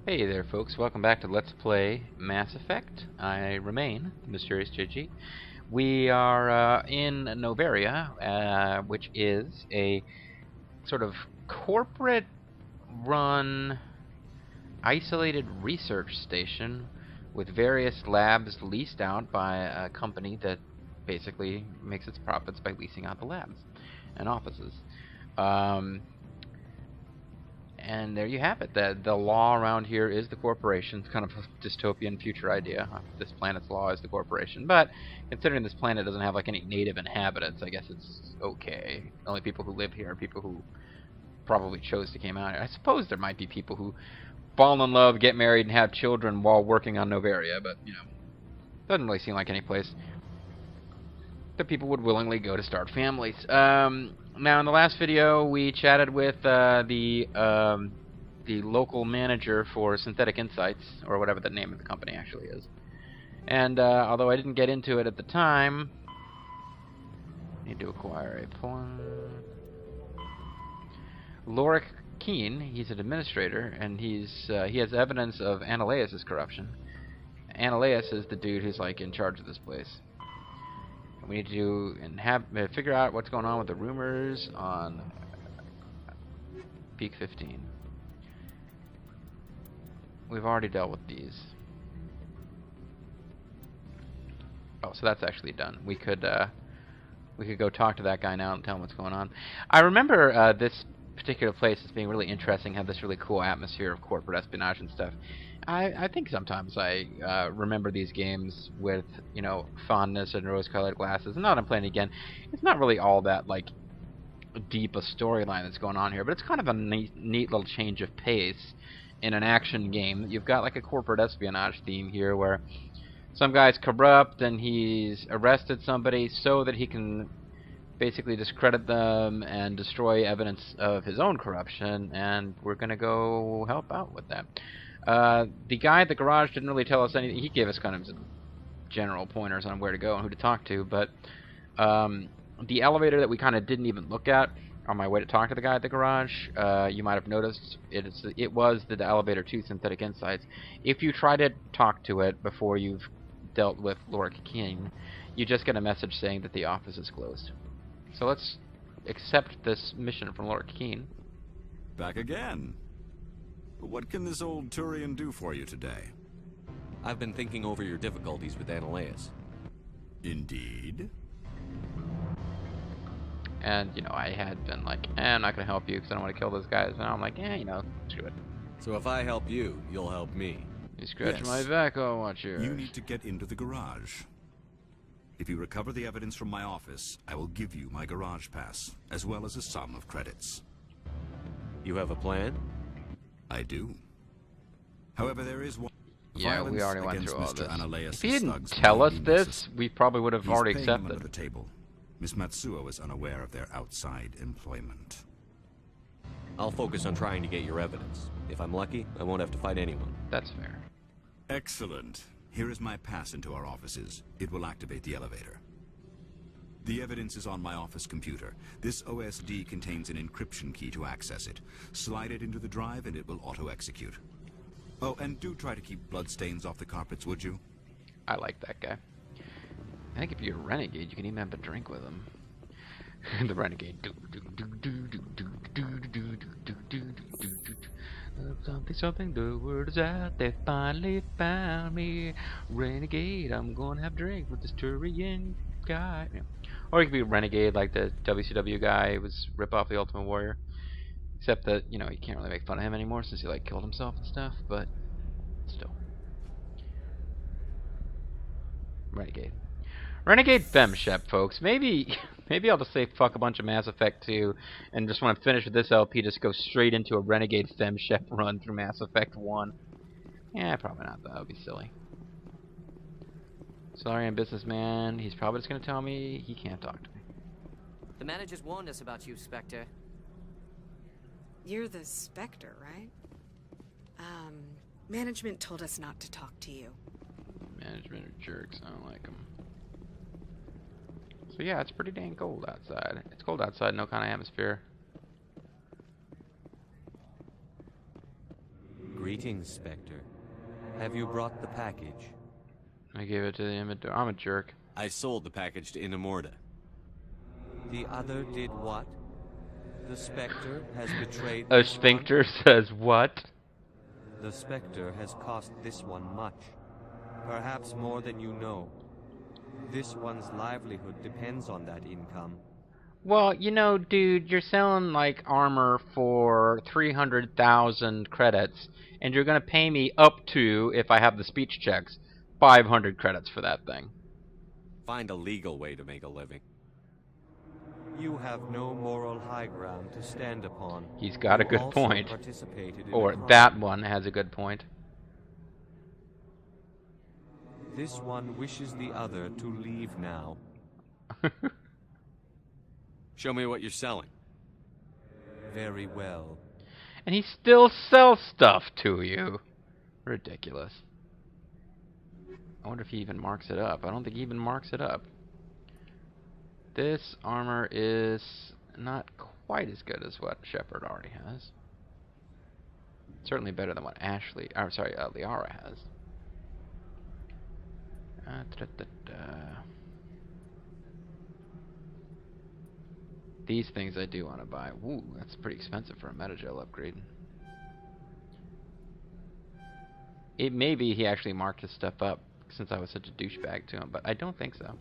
Hey there folks, welcome back to Let's Play Mass Effect. I remain Mysterious JG. We are in Noveria, which is a sort of corporate-run, isolated research station with various labs leased out by a company that basically makes its profits by leasing out the labs and offices. And there you have it. The law around here is the corporation. It's kind of a dystopian future idea. This planet's law is the corporation. But considering this planet doesn't have like any native inhabitants, I guess it's okay. The only people who live here are people who probably chose to came out here. I suppose there might be people who fall in love, get married, and have children while working on Noveria, but, you know, doesn't really seem like any place that people would willingly go to start families. Now, in the last video, we chatted with the local manager for Synthetic Insights, or whatever the name of the company actually is. And although I didn't get into it at the time, I need to acquire a plan. Lorik Keen, he's an administrator, and he has evidence of Ananias' corruption. Ananias is the dude who's like in charge of this place. We need to figure out what's going on with the rumors on Peak 15. We've already dealt with these. Oh, so that's actually done. We could go talk to that guy now and tell him what's going on. I remember this particular place as being really interesting, had this really cool atmosphere of corporate espionage and stuff. I think sometimes I remember these games with, you know, fondness and rose-colored glasses. And now that I'm playing again, it's not really all that, like, deep a storyline that's going on here, but it's kind of a neat little change of pace in an action game. You've got, like, a corporate espionage theme here where some guy's corrupt and he's arrested somebody so that he can basically discredit them and destroy evidence of his own corruption, and we're going to go help out with that. The guy at the garage didn't really tell us anything. He gave us kind of general pointers on where to go and who to talk to, but the elevator that we kind of didn't even look at on my way to talk to the guy at the garage, you might have noticed it was the elevator to Synthetic Insights. If you try to talk to it before you've dealt with Lorik King, you just get a message saying that the office is closed. So let's accept this mission from Lorik King. Back again. What can this old Turian do for you today? I've been thinking over your difficulties with Ananias. Indeed. And, you know, I had been like, I'm not going to help you because I don't want to kill those guys. And now I'm like, you know, screw it. So if I help you, you'll help me. You scratch Yes. my back, I'll watch yours. You need to get into the garage. If you recover the evidence from my office, I will give you my garage pass, as well as a sum of credits. You have a plan? I do. However, there is one. Yeah, we already went through all Mr. this. Ananias' If he didn't thugs tell us may be this, we probably would have He's already paying them accepted. under the table. Miss Matsuo is unaware of their outside employment. I'll focus on trying to get your evidence. If I'm lucky, I won't have to fight anyone. That's fair. Excellent. Here is my pass into our offices. It will activate the elevator. The evidence is on my office computer. This OSD contains an encryption key to access it. Slide it into the drive and it will auto-execute. Oh, and do try to keep bloodstains off the carpets, would you? I like that guy. I think if you're a renegade, you can even have a drink with him. The renegade. Something, the word is out, they finally found me. Renegade, I'm gonna have a drink with this Turian guy. Yeah. Or he could be a renegade like the WCW guy who was rip off the Ultimate Warrior. Except that, you know, you can't really make fun of him anymore since he like killed himself and stuff, but still. Renegade. Renegade FemShep, folks. Maybe I'll just say fuck a bunch of Mass Effect 2 and just want to finish with this LP, just go straight into a Renegade FemShep run through Mass Effect 1. Yeah, probably not, though. That would be silly. Sorry, I'm businessman. He's probably just going to tell me he can't talk to me. The managers warned us about you, Spectre. You're the Spectre, right? Management told us not to talk to you. Management are jerks. I don't like them. So yeah, it's pretty dang cold outside. It's cold outside, no kind of atmosphere. Greetings, Spectre. Have you brought the package? I gave it to the inventory. I'm a jerk. I sold the package to Inamorta. The other did what? The Spectre has betrayed A this sphincter one? says what? The Spectre has cost this one much. Perhaps more than you know. This one's livelihood depends on that income. Well, you know, dude, you're selling, like, armor for 300,000 credits, and you're gonna pay me up to, if I have the speech checks, 500 credits for that thing. Find a legal way to make a living. You have no moral high ground to stand upon. He's got a You good also point. participated in Or a crime. that one has a good point. This one wishes the other to leave now. Show me what you're selling. Very well. And he still sells stuff to you. Ridiculous. I wonder if he even marks it up. I don't think he even marks it up. This armor is not quite as good as what Shepard already has. Certainly better than what Liara has. These things I do want to buy. Woo, that's pretty expensive for a metagel upgrade. It may be he actually marked his stuff up since I was such a douchebag to him, but I don't think so.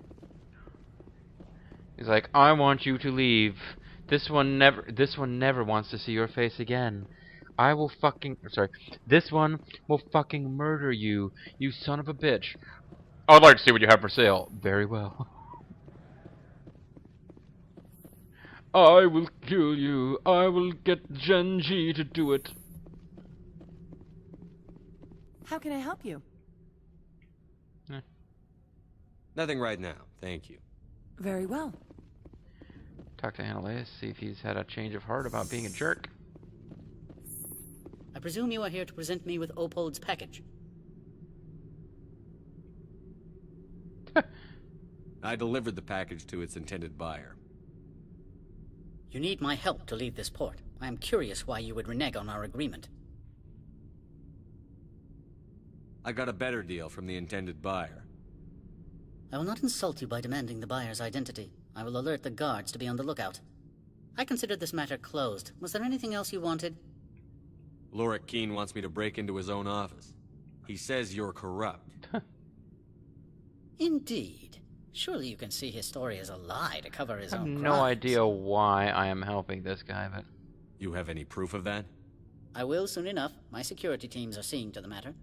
He's like, I want you to leave. This one never wants to see your face again. This one will fucking murder you, you son of a bitch. I'd like to see what you have for sale. Very well. I will kill you. I will get Genji to do it. How can I help you? Nothing right now, thank you. Very well. Talk to Annalise, see if he's had a change of heart about being a jerk. I presume you are here to present me with Opold's package. I delivered the package to its intended buyer. You need my help to leave this port. I am curious why you would renege on our agreement. I got a better deal from the intended buyer. I will not insult you by demanding the buyer's identity. I will alert the guards to be on the lookout. I considered this matter closed. Was there anything else you wanted? Lorik Keen wants me to break into his own office. He says you're corrupt. Indeed. Surely you can see his story as a lie to cover his I have own no crimes. idea why I am helping this guy, but... You have any proof of that? I will soon enough. My security teams are seeing to the matter.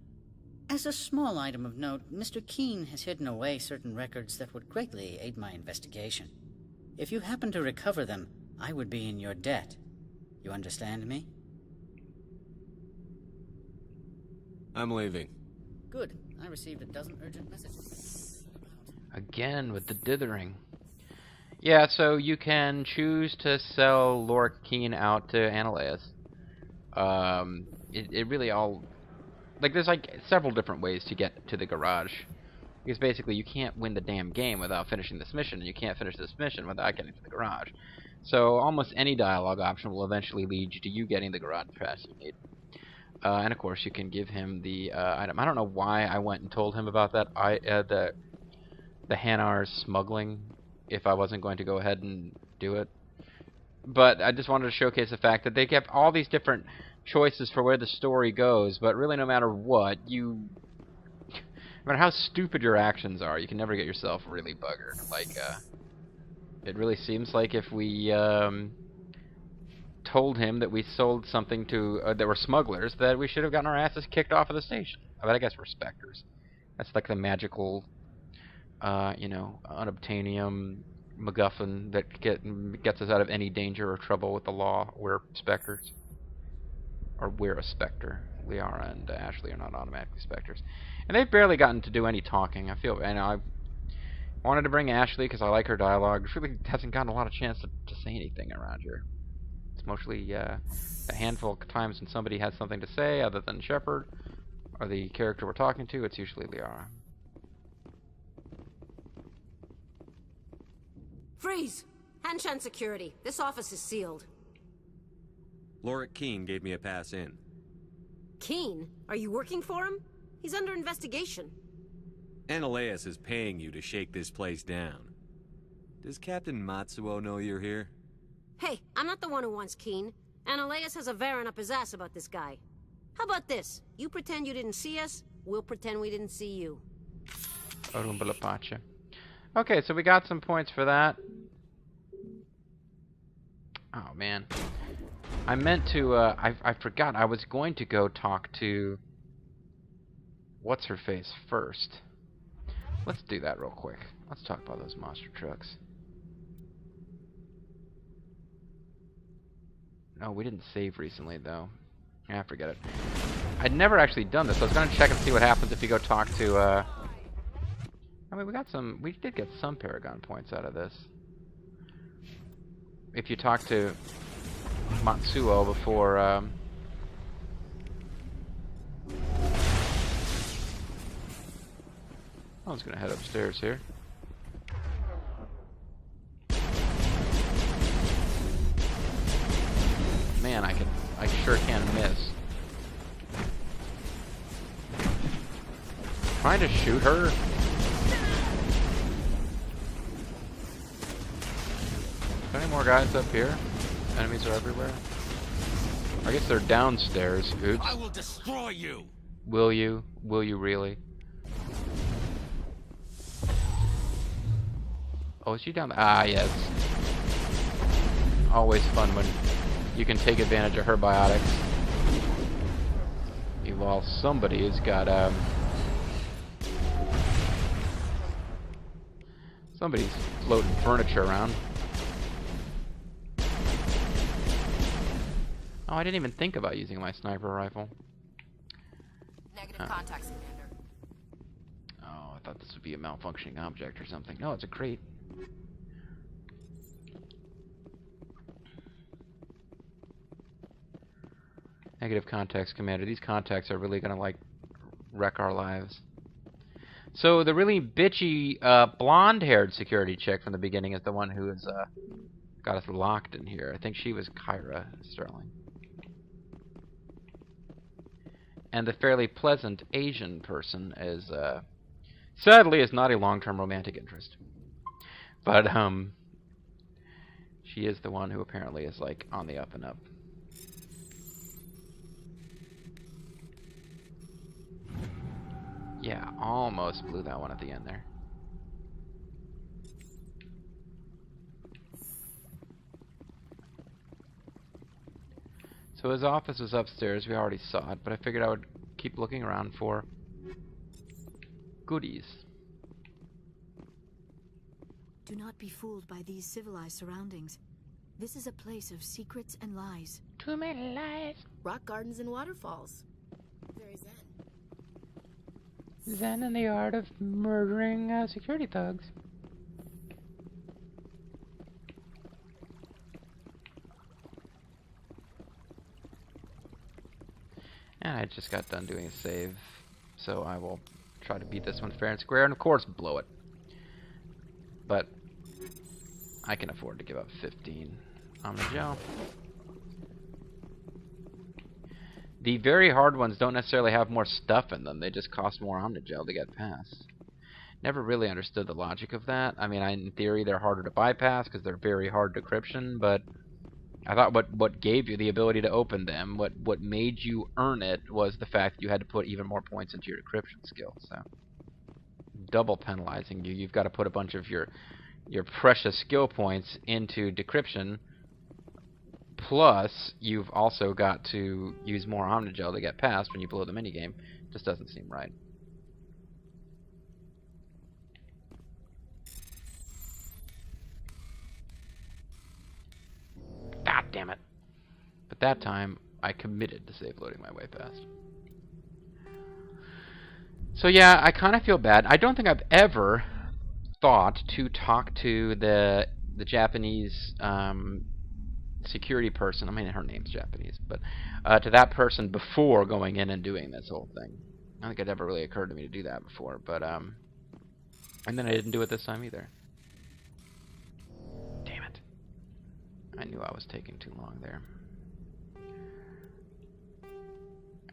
As a small item of note, Mr. Keen has hidden away certain records that would greatly aid my investigation. If you happen to recover them, I would be in your debt. You understand me? I'm leaving. Good. I received a dozen urgent messages. Again, with the dithering. Yeah, so you can choose to sell Lorik Keen out to Annalise. It really all... Like, there's like several different ways to get to the garage. Because basically you can't win the damn game without finishing this mission, and you can't finish this mission without getting to the garage. So almost any dialogue option will eventually lead you to you getting the garage pass you need. And of course you can give him the item. I don't know why I went and told him about that. The Hanar's smuggling, if I wasn't going to go ahead and do it. But I just wanted to showcase the fact that they kept all these different choices for where the story goes, but really no matter what, no matter how stupid your actions are, you can never get yourself really buggered. Like, it really seems like if we told him that we sold something to, that were smugglers, that we should have gotten our asses kicked off of the station. But I guess we're Spectres. That's like the magical, unobtainium MacGuffin that gets us out of any danger or trouble with the law. We're Spectres. Or we're a Spectre. Liara and Ashley are not automatically Spectres. And they've barely gotten to do any talking. I wanted to bring Ashley because I like her dialogue. She really hasn't gotten a lot of chance to say anything around here. It's mostly a handful of times when somebody has something to say other than Shepard or the character we're talking to. It's usually Liara. Freeze! Hanshan security. This office is sealed. Lorik Keen gave me a pass in. Keen? Are you working for him? He's under investigation. Analeus is paying you to shake this place down. Does Captain Matsuo know you're here? Hey, I'm not the one who wants Keen. Analeus has a Varen up his ass about this guy. How about this? You pretend you didn't see us, we'll pretend we didn't see you. Pacha. Okay, so we got some points for that. Oh, man. I meant to, I forgot. I was going to go talk to... What's-her-face first. Let's do that real quick. Let's talk about those monster trucks. No, we didn't save recently, though. Yeah, forget it. I'd never actually done this. I was going to check and see what happens if you go talk to, I mean, we did get some Paragon points out of this. If you talk to Matsuo before, I was gonna head upstairs here. Man, I sure can miss. Trying to shoot her? Are there any more guys up here? Enemies are everywhere. I guess they're downstairs. Oops. I will destroy you. Will you? Will you really? Oh, is she down there? Ah, yes. Always fun when you can take advantage of her biotics. While somebody has got, somebody's floating furniture around. Oh, I didn't even think about using my sniper rifle. Negative contacts, Commander. Oh, I thought this would be a malfunctioning object or something. No, it's a crate. Negative contacts, Commander. These contacts are really gonna, like, wreck our lives. So the really bitchy, blonde-haired security chick from the beginning is the one who has, got us locked in here. I think she was Kyra Sterling. And the fairly pleasant Asian person is, sadly, is not a long-term romantic interest. But, she is the one who apparently is, like, on the up and up. Yeah, almost blew that one at the end there. So his office was upstairs. We already saw it, but I figured I would keep looking around for goodies. Do not be fooled by these civilized surroundings. This is a place of secrets and lies. Too many lies. Rock gardens and waterfalls. Very zen. Zen in the art of murdering security thugs. And I just got done doing a save, so I will try to beat this one fair and square, and of course blow it. But I can afford to give up 15 Omnigel. The very hard ones don't necessarily have more stuff in them, they just cost more Omnigel to get past. Never really understood the logic of that. I mean, in theory they're harder to bypass because they're very hard decryption, but I thought what gave you the ability to open them, what made you earn it, was the fact that you had to put even more points into your decryption skill. So double penalizing you. You've got to put a bunch of your precious skill points into decryption, plus you've also got to use more Omnigel to get past when you blow the minigame. Just doesn't seem right. God damn it. But that time, I committed to save loading my way past. So yeah, I kind of feel bad. I don't think I've ever thought to talk to the Japanese security person. I mean, her name's Japanese, but to that person before going in and doing this whole thing. I don't think it ever really occurred to me to do that before, but and then I didn't do it this time either. Damn it. I knew I was taking too long there.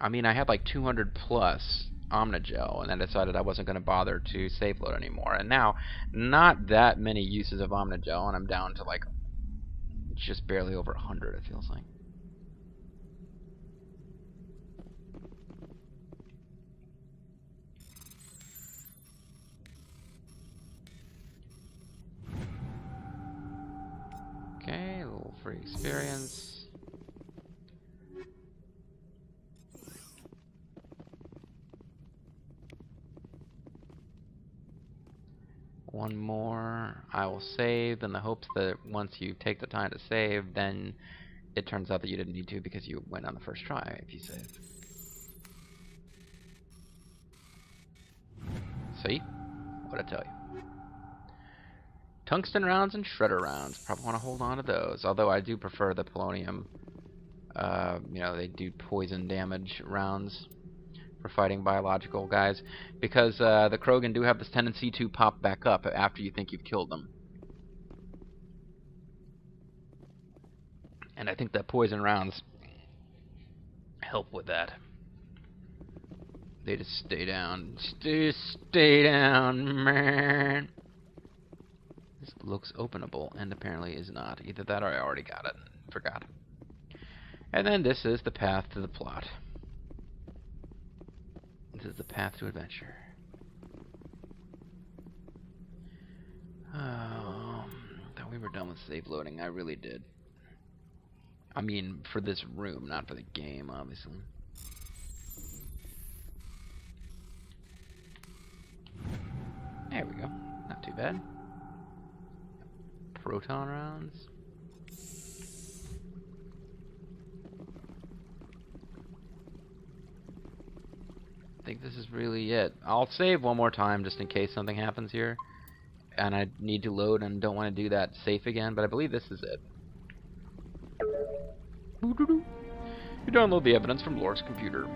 I mean, I had like 200 plus Omnigel, and then decided I wasn't going to bother to save load anymore. And now, not that many uses of Omnigel, and I'm down to like just barely over 100, it feels like. Okay, a little free experience. One more. I will save in the hopes that once you take the time to save, then it turns out that you didn't need to because you went on the first try if you saved. See? What'd I tell you? Tungsten rounds and shredder rounds. Probably want to hold on to those. Although I do prefer the polonium. You know, they do poison damage rounds for fighting biological guys, because the Krogan do have this tendency to pop back up after you think you've killed them. And I think that poison rounds help with that. They just stay down. Just stay down, man. This looks openable, and apparently is not. Either that or I already got it and forgot. And then this is the path to the plot. This is the path to adventure. Oh, thought we were done with save loading. I really did. I mean, for this room, not for the game, obviously. There we go. Not too bad. Proton rounds. I think this is really it. I'll save one more time just in case something happens here and I need to load and don't want to do that safe again, but I believe this is it. You download the evidence from Lork's computer.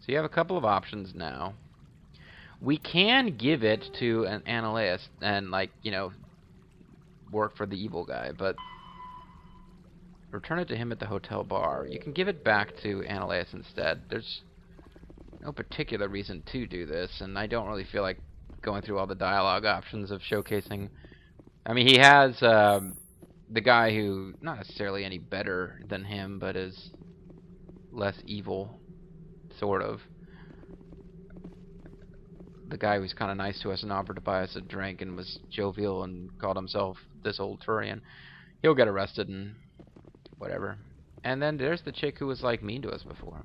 So you have a couple of options now. We can give it to an Analyst and, like, you know, work for the evil guy, but return it to him at the hotel bar. You can give it back to Analyst instead. There's no particular reason to do this, and I don't really feel like going through all the dialogue options of showcasing. I mean, he has the guy who, not necessarily any better than him, but is less evil, sort of. The guy who's kind of nice to us and offered to buy us a drink and was jovial and called himself this old Turian. He'll get arrested and whatever. And then there's the chick who was like mean to us before.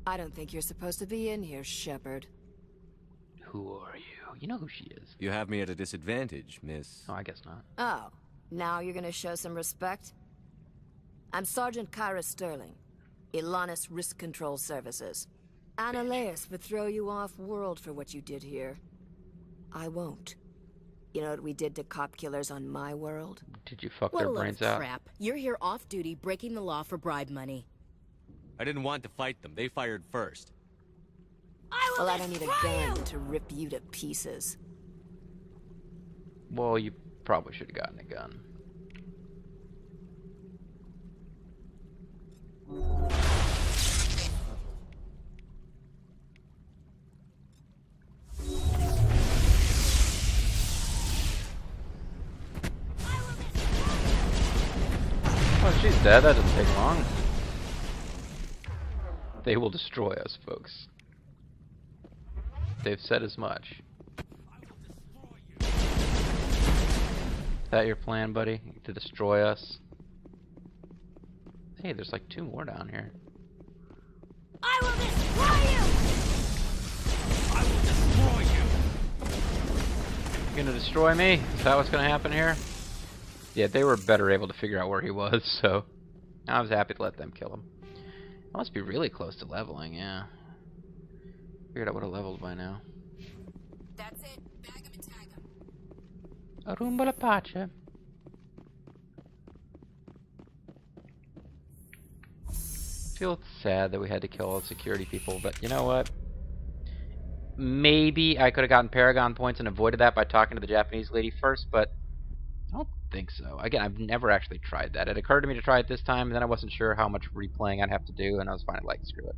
I don't think you're supposed to be in here, Shepard. Who are you? You know who she is. You have me at a disadvantage, miss. Oh, I guess not. Oh, now you're gonna show some respect? I'm Sergeant Kyra Sterling, Ilanis Risk Control Services. Analyst would throw you off-world for what you did here. I won't. You know what we did to cop killers on my world? Did you fuck What their a load brains of out? crap. You're here off-duty, breaking the law for bribe money. I didn't want to fight them. They fired first. Well, I don't need a gun to rip you to pieces. Well, you probably should have gotten a gun. Oh, she's dead. That didn't take long. They will destroy us, folks. They've said as much. Is that your plan, buddy? To destroy us? Hey, there's like 2 more down here. I will destroy you! I will destroy you! You gonna destroy me? Is that what's gonna happen here? Yeah, they were better able to figure out where he was, so I was happy to let them kill him. I must be really close to leveling, yeah. Figured I would have leveled by now. That's it. Bag 'em and tag 'em. Arumba la pace. Feel sad that we had to kill all the security people, but you know what? Maybe I could have gotten Paragon points and avoided that by talking to the Japanese lady first, but I don't think so. Again, I've never actually tried that. It occurred to me to try it this time, and then I wasn't sure how much replaying I'd have to do, and I was finally like, screw it.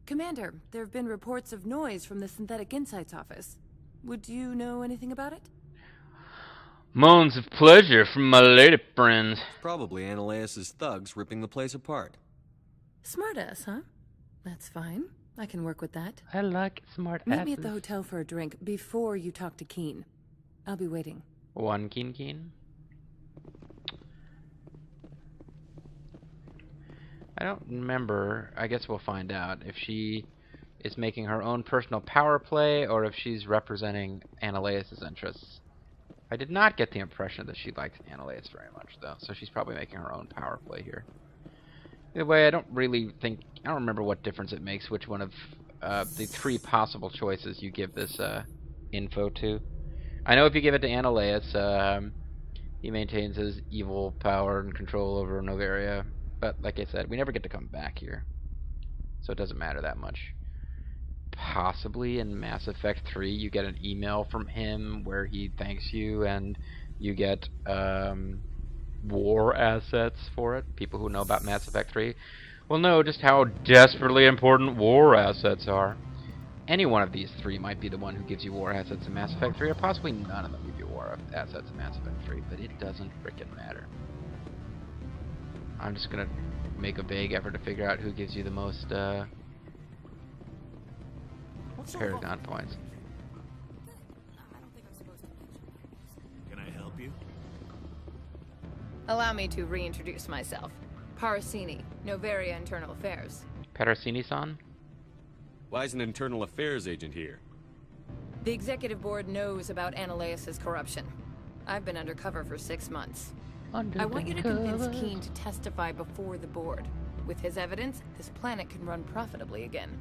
Commander, there have been reports of noise from the Synthetic Insights office. Would you know anything about it? Moans of pleasure from my lady friends. Probably Ananias' thugs ripping the place apart. Smartass, huh? That's fine. I can work with that. I like smart asses. Meet me at the hotel for a drink before you talk to Keen. I'll be waiting. One Keen. I don't remember. I guess we'll find out if she is making her own personal power play or if she's representing Ananias' interests. I did not get the impression that she liked Ananias very much, though, so she's probably making her own power play here. Either way, I don't remember what difference it makes which one of the 3 possible choices you give this info to. I know if you give it to Ananias, he maintains his evil power and control over Noveria. But, like I said, we never get to come back here. So it doesn't matter that much. Possibly in Mass Effect 3 you get an email from him where he thanks you and you get war assets for it. People who know about Mass Effect 3 will know just how desperately important war assets are. Any one of these 3 might be the one who gives you war assets in Mass Effect 3, or possibly none of them give you war assets in Mass Effect 3, but it doesn't frickin' matter. I'm just gonna make a vague effort to figure out who gives you the most Paragon points. Can I help you? Allow me to reintroduce myself. Parasini, Noveria Internal Affairs. Parasini-san? Why is an internal affairs agent here? The executive board knows about Ananias' corruption. I've been undercover for 6 months. I want you to convince Keen to testify before the board. With his evidence, this planet can run profitably again.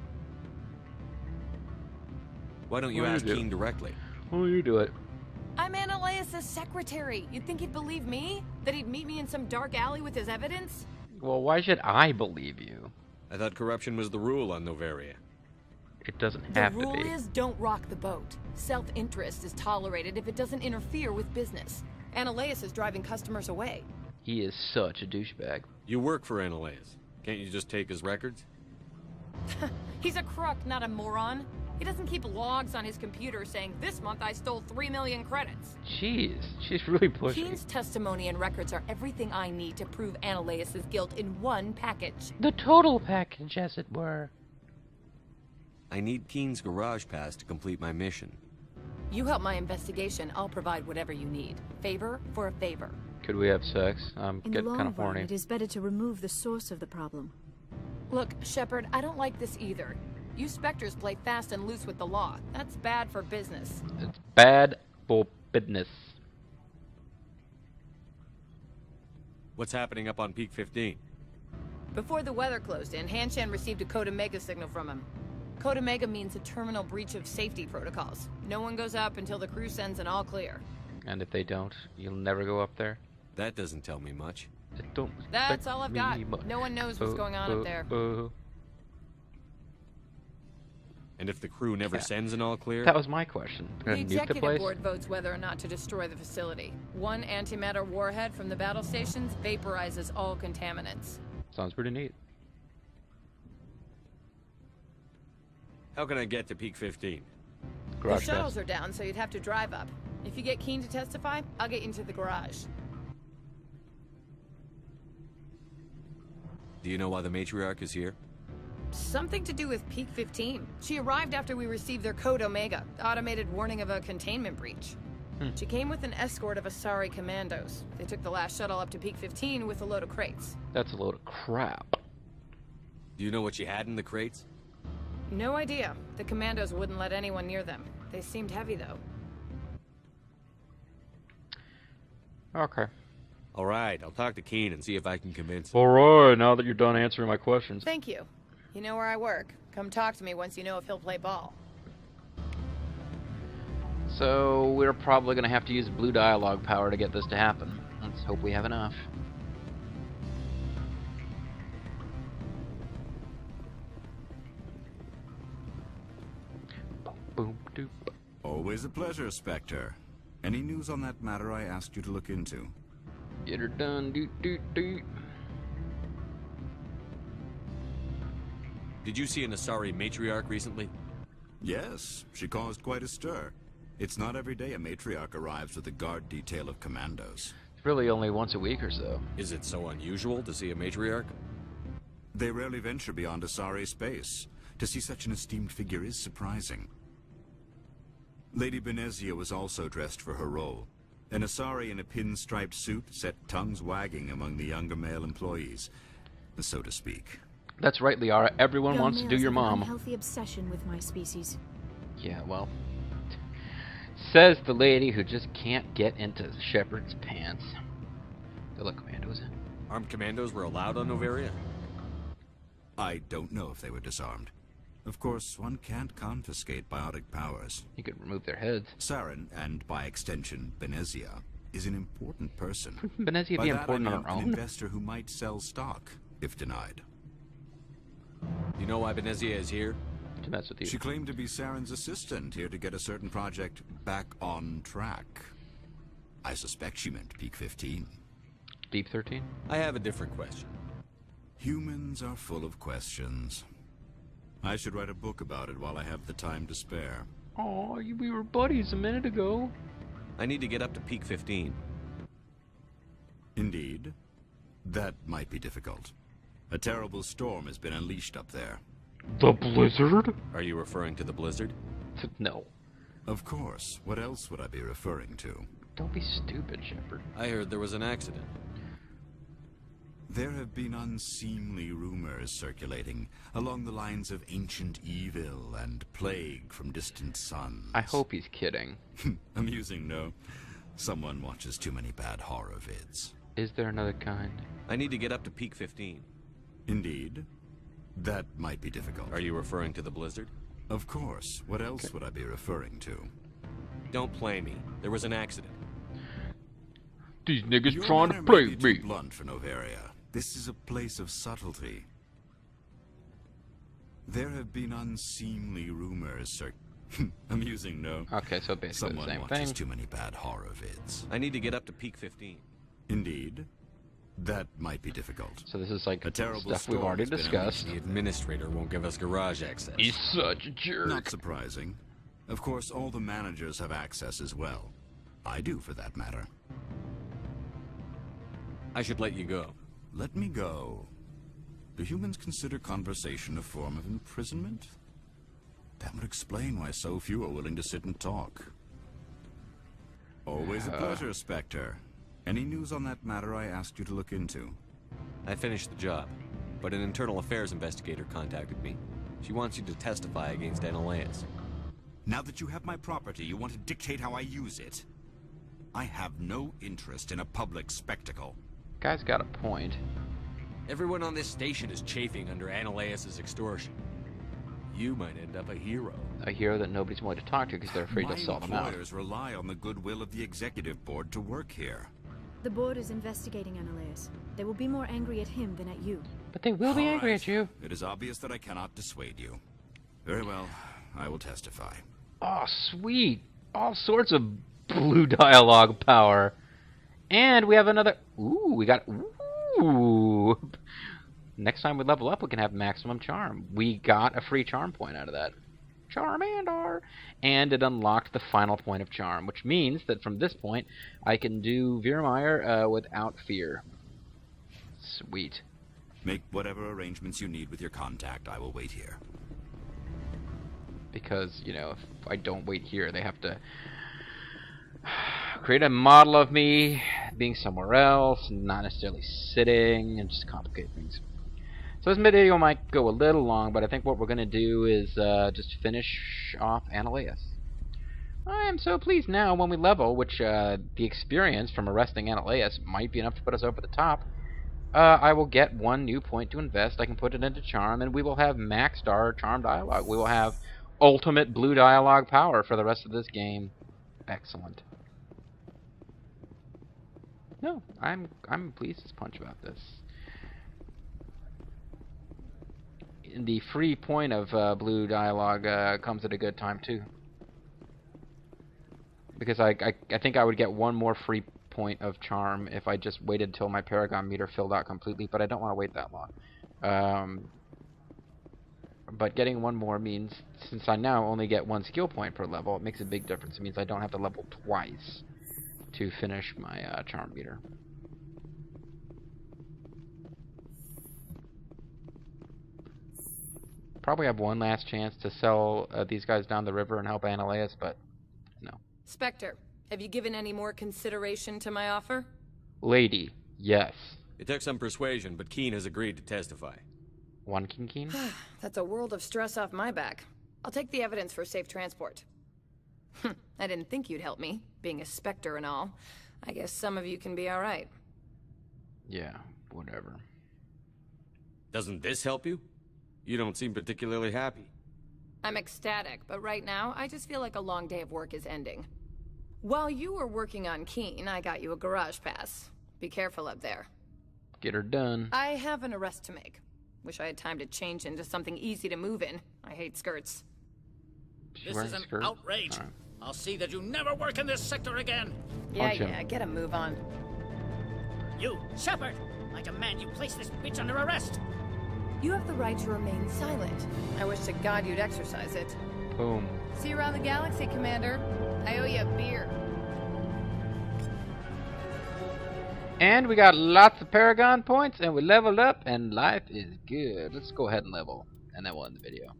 Why don't you ask Keen directly? Why don't you do it? I'm Ananias' secretary. You'd think he'd believe me? That he'd meet me in some dark alley with his evidence? Well, why should I believe you? I thought corruption was the rule on Noveria. It doesn't have to be. The rule is don't rock the boat. Self-interest is tolerated if it doesn't interfere with business. Ananias is driving customers away. He is such a douchebag. You work for Ananias. Can't you just take his records? He's a crook, not a moron. He doesn't keep logs on his computer saying, this month I stole 3 million credits. Jeez, she's really pushing. Keen's testimony and records are everything I need to prove Ananias' guilt in one package. The total package, as it were. I need Keen's garage pass to complete my mission. You help my investigation, I'll provide whatever you need. Favor for a favor. Could we have sex? I'm In the getting kind long of run, horny. it is better to remove the source of the problem. Look, Shepard, I don't like this either. You Spectres play fast and loose with the law. That's bad for business. It's bad for business. What's happening up on Peak 15? Before the weather closed in, Hanshan received a Code Omega signal from him. Code Omega means a terminal breach of safety protocols. No one goes up until the crew sends an all clear. And if they don't, you'll never go up there? That doesn't tell me much. That's all I've got. No one knows what's going on up there. And if the crew never sends an all clear? That was my question. The executive board votes whether or not to destroy the facility. One antimatter warhead from the battle stations vaporizes all contaminants. Sounds pretty neat. How can I get to Peak 15? The shuttles are down, so you'd have to drive up. If you get Keen to testify, I'll get you into the garage. Do you know why the matriarch is here? Something to do with Peak 15. She arrived after we received their Code Omega, automated warning of a containment breach. She came with an escort of Asari commandos. They took the last shuttle up to Peak 15 with a load of crates. That's a load of crap. Do you know what she had in the crates? No idea. The commandos wouldn't let anyone near them. They seemed heavy, though. Okay. All right, I'll talk to Keen and see if I can convince him. All right, now that you're done answering my questions. Thank you. You know where I work. Come talk to me once you know if he'll play ball. So, we're probably going to have to use blue dialogue power to get this to happen. Let's hope we have enough. Always a pleasure, Spectre. Any news on that matter I asked you to look into? Get her done, doot. Did you see an Asari matriarch recently? Yes, she caused quite a stir. It's not every day a matriarch arrives with a guard detail of commandos. It's really only once a week or so. Is it so unusual to see a matriarch? They rarely venture beyond Asari space. To see such an esteemed figure is surprising. Lady Benezia was also dressed for her role. An Asari in a pinstriped suit set tongues wagging among the younger male employees, so to speak. That's right, Liara. Everyone wants to do your mom. An unhealthy obsession with my species. Yeah, well, says the lady who just can't get into Shepard's pants. They let commandos in. Armed commandos were allowed on Noveria? I don't know if they were disarmed. Of course, one can't confiscate biotic powers. You could remove their heads. Saren, and by extension, Benezia, is an important person. Benezia By be that, important I on mean her an own? investor who might sell stock, if denied. You know why Benezia is here? To mess with you. She claimed to be Saren's assistant, here to get a certain project back on track. I suspect she meant Peak 15. Deep 13? I have a different question. Humans are full of questions. I should write a book about it while I have the time to spare. Oh, we were buddies a minute ago. I need to get up to Peak 15. Indeed. That might be difficult. A terrible storm has been unleashed up there. The blizzard? Are you referring to the blizzard? No. Of course. What else would I be referring to? Don't be stupid, Shepard. I heard there was an accident. There have been unseemly rumors circulating along the lines of ancient evil and plague from distant suns. I hope he's kidding. Amusing, no? Someone watches too many bad horror vids. Is there another kind? I need to get up to Peak 15. Indeed. That might be difficult. Are you referring to the blizzard? Of course. What else would I be referring to? Don't play me. There was an accident. These niggas Your trying to manner play may be me. too blunt for Noveria. This is a place of subtlety. There have been unseemly rumors amusing, no? Okay, so basically Someone the same watches thing. too many bad horror vids. I need to get up to Peak 15. Indeed. That might be difficult. So this is like A terrible stuff we've storm already has been discussed. The administrator won't give us garage access. He's such a jerk. Not surprising. Of course, all the managers have access as well. I do, for that matter. I should let you go. Let me go. Do humans consider conversation a form of imprisonment? That would explain why so few are willing to sit and talk. Always a pleasure, Spectre. Any news on that matter I asked you to look into? I finished the job, but an internal affairs investigator contacted me. She wants you to testify against Analeas. Now that you have my property, you want to dictate how I use it? I have no interest in a public spectacle. Guy's got a point. Everyone on this station is chafing under Analeas' extortion. You might end up a hero. A hero that nobody's willing to talk to because they're afraid to sell them out. My employers rely on the goodwill of the executive board to work here. The board is investigating Analeas. They will be more angry at him than at you. But they will be All angry right. at you. It is obvious that I cannot dissuade you. Very well, I will testify. Oh, sweet. All sorts of blue dialogue power. And we have another... Ooh, we got... Ooh. Next time we level up, we can have maximum charm. We got a free charm point out of that. Charmander! And it unlocked the final point of charm, which means that from this point, I can do Virmire without fear. Sweet. Make whatever arrangements you need with your contact. I will wait here. Because, you know, if I don't wait here, they have to create a model of me being somewhere else, and not necessarily sitting, and just complicate things. So this video might go a little long, but I think what we're going to do is just finish off Analeas. I am so pleased now when we level, which the experience from arresting Analeas might be enough to put us over the top. I will get one new point to invest. I can put it into charm, and we will have maxed our charm dialogue. We will have ultimate blue dialogue power for the rest of this game. Excellent. No, I'm pleased as punch about this. The free point of blue dialogue comes at a good time too. because I think I would get one more free point of charm if I just waited till my Paragon meter filled out completely, but I don't want to wait that long. But getting one more means, since I now only get one skill point per level, it makes a big difference. It means I don't have to level twice to finish my charm meter. Probably have one last chance to sell these guys down the river and help Annaleas, but no. Spectre, have you given any more consideration to my offer? Lady, yes. It took some persuasion, but Keen has agreed to testify. One Keen? That's a world of stress off my back. I'll take the evidence for safe transport. I didn't think you'd help me, being a Spectre and all. I guess some of you can be alright. Yeah, whatever. Doesn't this help you? You don't seem particularly happy. I'm ecstatic, but right now, I just feel like a long day of work is ending. While you were working on Keen, I got you a garage pass. Be careful up there. Get her done. I have an arrest to make. Wish I had time to change into something easy to move in. I hate skirts. She's this is an skirt. outrage. Right. I'll see that you never work in this sector again. Yeah, get a move on. You, Shepard! I demand you place this bitch under arrest! You have the right to remain silent. I wish to God you'd exercise it. Boom. See you around the galaxy, Commander. I owe you a beer. And we got lots of Paragon points, and we leveled up, and life is good. Let's go ahead and level, and then we'll end the video.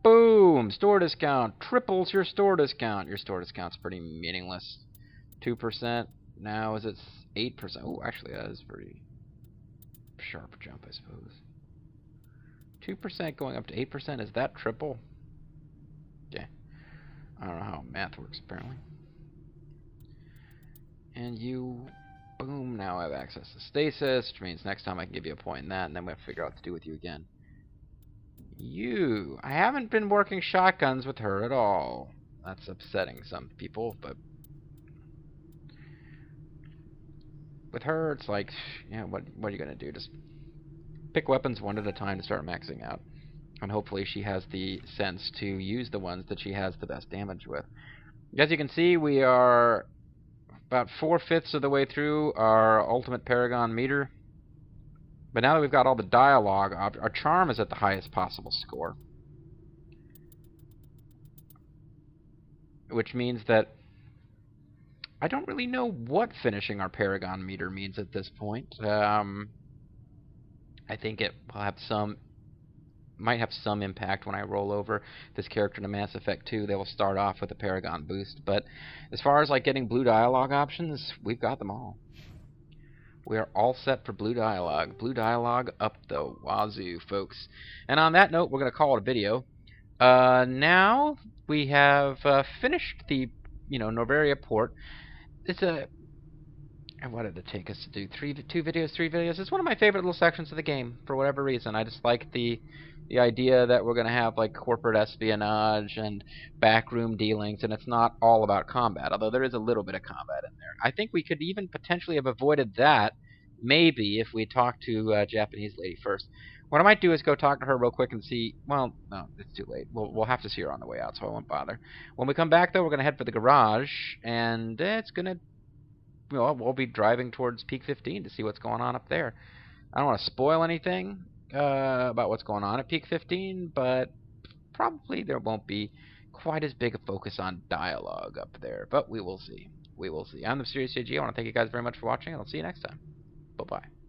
Boom! Store discount. Triples your store discount. Your store discount's pretty meaningless. 2%. Now is it 8%? Oh, actually, that is pretty sharp jump, I suppose. 2% going up to 8%. Is that triple? Yeah. I don't know how math works, apparently. And you, boom, now I have access to stasis, which means next time I can give you a point in that, and then we have to figure out what to do with you again. You, I haven't been working shotguns with her at all. That's upsetting some people, but with her, it's like, yeah, what are you gonna do? Just pick weapons one at a time to start maxing out, and hopefully she has the sense to use the ones that she has the best damage with. As you can see, we are about 4/5 of the way through our ultimate Paragon meter. But now that we've got all the dialogue, our charm is at the highest possible score. Which means that I don't really know what finishing our Paragon meter means at this point. I think it will have might have some impact when I roll over this character to Mass Effect 2. They will start off with a Paragon boost, but as far as like getting blue dialogue options, we've got them all. We are all set for blue dialogue. Blue dialogue up the wazoo, folks. And on that note, we're going to call it a video. Now we have finished the Noveria port. It's a what did it take us to do? Three videos. It's one of my favorite little sections of the game for whatever reason. I just like the idea that we're going to have like corporate espionage and backroom dealings, and it's not all about combat, although there is a little bit of combat in there. I think we could even potentially have avoided that, maybe, if we talked to a Japanese lady first. What I might do is go talk to her real quick and see. Well, no, it's too late. We'll have to see her on the way out, so I won't bother. When we come back, though, we're going to head for the garage, and it's going to... we'll be driving towards Peak 15 to see what's going on up there. I don't want to spoil anything about what's going on at Peak 15, but probably there won't be quite as big a focus on dialogue up there. But we will see. We will see. I'm the Mysterious JG. I want to thank you guys very much for watching, and I'll see you next time. Bye-bye.